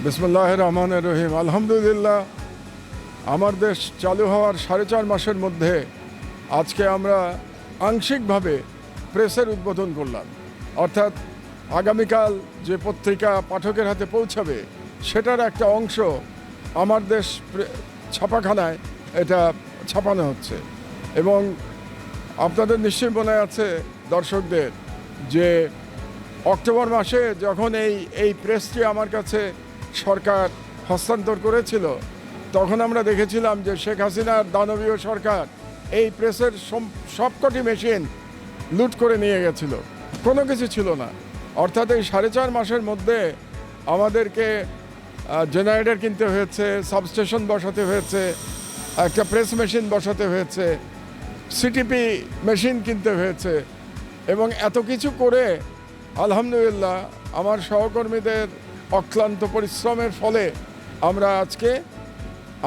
বিসমিল্লাহির রহমানির রহিম। আলহামদুলিল্লাহ, আমার দেশ চালু হওয়ার 4.5 মাসের মধ্যে আজকে আমরা আংশিকভাবে প্রেসের উদ্বোধন করলাম। অর্থাৎ আগামীকাল যে পত্রিকা পাঠকের হাতে পৌঁছাবে সেটার একটা অংশ আমার দেশ ছাপাখানায় এটা ছাপানো হচ্ছে। এবং আপনাদের নিশ্চয়ই মনে আছে দর্শকদের যে অক্টোবর মাসে যখন এই প্রেসটি আমার কাছে সরকার হস্তান্তর করেছিল, তখন আমরা দেখেছিলাম যে শেখ হাসিনার দানবীয় সরকার এই প্রেসের সবকটি মেশিন লুট করে নিয়ে গেছিল, কোনো কিছু ছিল না। অর্থাৎ এই 4.5 মাসের মধ্যে আমাদেরকে জেনারেটর কিনতে হয়েছে, সাবস্টেশন বসাতে হয়েছে, একটা প্রেস মেশিন বসাতে হয়েছে, সিটিপি মেশিন কিনতে হয়েছে। এবং এত কিছু করে আলহামদুলিল্লাহ আমার সহকর্মীদের অক্লান্ত পরিশ্রমের ফলে আমরা আজকে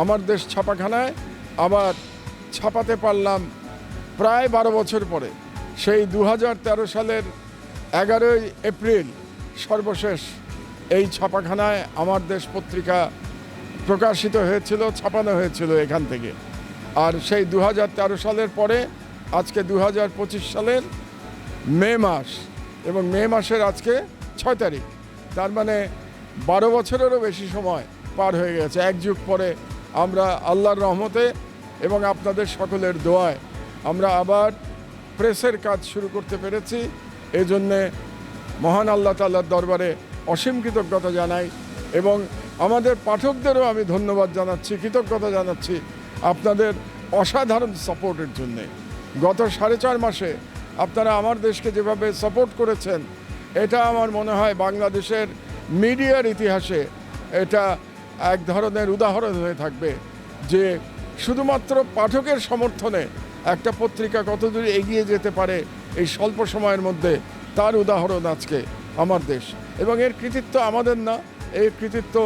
আমার দেশ ছাপাখানায় আবার ছাপাতে পারলাম প্রায় 12 বছর পরে। সেই 2013 সালের 11ই এপ্রিল সর্বশেষ এই ছাপাখানায় আমার দেশ পত্রিকা প্রকাশিত হয়েছিল, ছাপানো হয়েছিল এখান থেকে। আর সেই 2013 সালের পরে আজকে 2025 সালের মে মাস, এবং মে মাসের আজকে 6 তারিখ, তার মানে 12 বছরেরও বেশি সময় পার হয়ে গেছে। এক যুগ পরে আমরা আল্লাহর রহমতে এবং আপনাদের সকলের দোয়ায় আমরা আবার প্রেসের কাজ শুরু করতে পেরেছি। এই জন্যে মহান আল্লাহ তাআলার দরবারে অসীম কৃতজ্ঞতা জানাই, এবং আমাদের পাঠকদেরও আমি ধন্যবাদ জানাচ্ছি, কৃতজ্ঞতা জানাচ্ছি আপনাদের অসাধারণ সাপোর্টের জন্যে। গত 4.5 মাসে আপনারা আমার দেশকে যেভাবে সাপোর্ট করেছেন, এটা আমার মনে হয় বাংলাদেশের মিডিয়ার ইতিহাসে এটা এক ধরনের উদাহরণ হয়ে থাকবে যে শুধুমাত্র পাঠকের সমর্থনে একটা পত্রিকা কতদূর এগিয়ে যেতে পারে এই স্বল্প সময়ের মধ্যে, তার উদাহরণ আজকে আমার দেশ। এবং এর কৃতিত্ব আমাদের না, এর কৃতিত্ব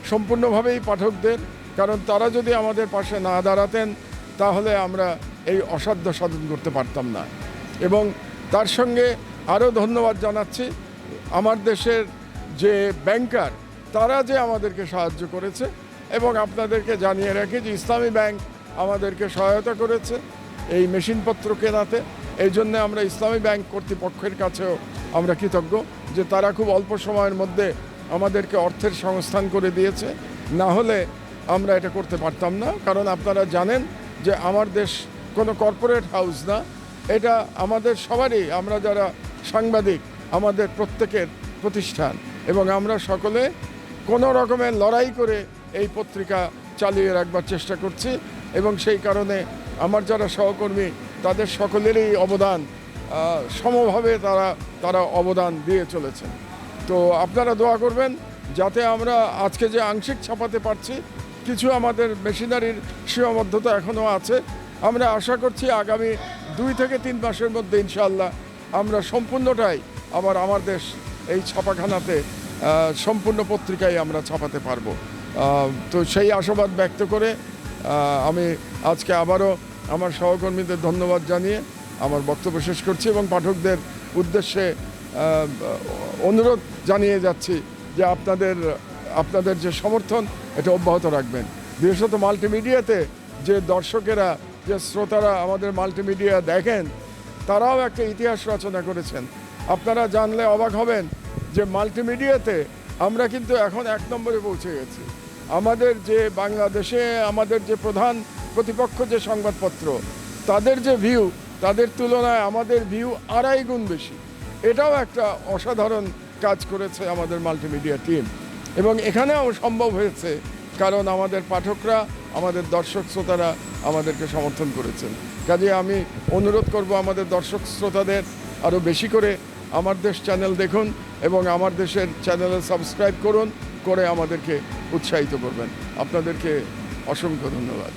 সম্পূর্ণভাবেই পাঠকদের। কারণ তারা যদি আমাদের পাশে না দাঁড়াতেন তাহলে আমরা এই অসাধ্য সাধন করতে পারতাম না। এবং তার সঙ্গে আরও ধন্যবাদ জানাচ্ছি আমার দেশের যে ব্যাংকার, তারা যে আমাদেরকে সাহায্য করেছে। এবং আপনাদেরকে জানিয়ে রাখি যে ইসলামী ব্যাংক আমাদেরকে সহায়তা করেছে এই মেশিনপত্র কেনাতে। এই জন্যে আমরা ইসলামী ব্যাংক কর্তৃপক্ষের কাছেও আমরা কৃতজ্ঞ যে তারা খুব অল্প সময়ের মধ্যে আমাদেরকে অর্থের সংস্থান করে দিয়েছে। না হলে আমরা এটা করতে পারতাম না। কারণ আপনারা জানেন যে আমার দেশ কোনো কর্পোরেট হাউস না, এটা আমাদের সবারই, আমরা যারা সাংবাদিক আমাদের প্রত্যেকের প্রতিষ্ঠান, এবং আমরা সকলে কোনো রকমের লড়াই করে এই পত্রিকা চালিয়ে রাখবার চেষ্টা করছি। এবং সেই কারণে আমার যারা সহকর্মী তাদের সকলেরই অবদান সমভাবে তারা অবদান দিয়ে চলেছেন। তো আপনারা দোয়া করবেন যাতে আমরা আজকে যে আংশিক ছাপাতে পারছি, কিছু আমাদের মেশিনারির সীমাবদ্ধতা এখনও আছে, আমরা আশা করছি আগামী 2 থেকে 3 মাসের মধ্যে ইনশাআল্লাহ আমরা সম্পূর্ণটাই আবার আমার দেশ এই ছাপাখানাতে সম্পূর্ণ পত্রিকায় আমরা ছাপাতে পারবো। তো সেই আশাবাদ ব্যক্ত করে আমি আজকে আবারও আমার সহকর্মীদের ধন্যবাদ জানিয়ে আমার বক্তব্য শেষ করছি, এবং পাঠকদের উদ্দেশ্যে অনুরোধ জানিয়ে যাচ্ছি যে আপনাদের যে সমর্থন এটা অব্যাহত রাখবেন। বিশেষত মাল্টিমিডিয়াতে যে দর্শকেরা, যে শ্রোতারা আমাদের মাল্টিমিডিয়া দেখেন, তারাও একটা ইতিহাস রচনা করেছেন। আপনারা জানলে অবাক হবেন যে মাল্টিমিডিয়াতে আমরা কিন্তু এখন 1 নম্বরে পৌঁছে গেছি। আমাদের যে বাংলাদেশে আমাদের যে প্রধান প্রতিপক্ষ যে সংবাদপত্র, তাদের যে ভিউ, তাদের তুলনায় আমাদের ভিউ 2.5 গুণ বেশি। এটাও একটা অসাধারণ কাজ করেছে আমাদের মাল্টিমিডিয়া টিম। এবং এখানেও সম্ভব হয়েছে কারণ আমাদের পাঠকরা, আমাদের দর্শক শ্রোতারা আমাদেরকে সমর্থন করেছেন। কাজে আমি অনুরোধ করব আমাদের দর্শক শ্রোতাদের আরও বেশি করে আমার দেশ চ্যানেল দেখুন এবং আমার দেশের চ্যানেলে সাবস্ক্রাইব করুন, করে আমাদেরকে উৎসাহিত করবেন। আপনাদেরকে অসংখ্য ধন্যবাদ।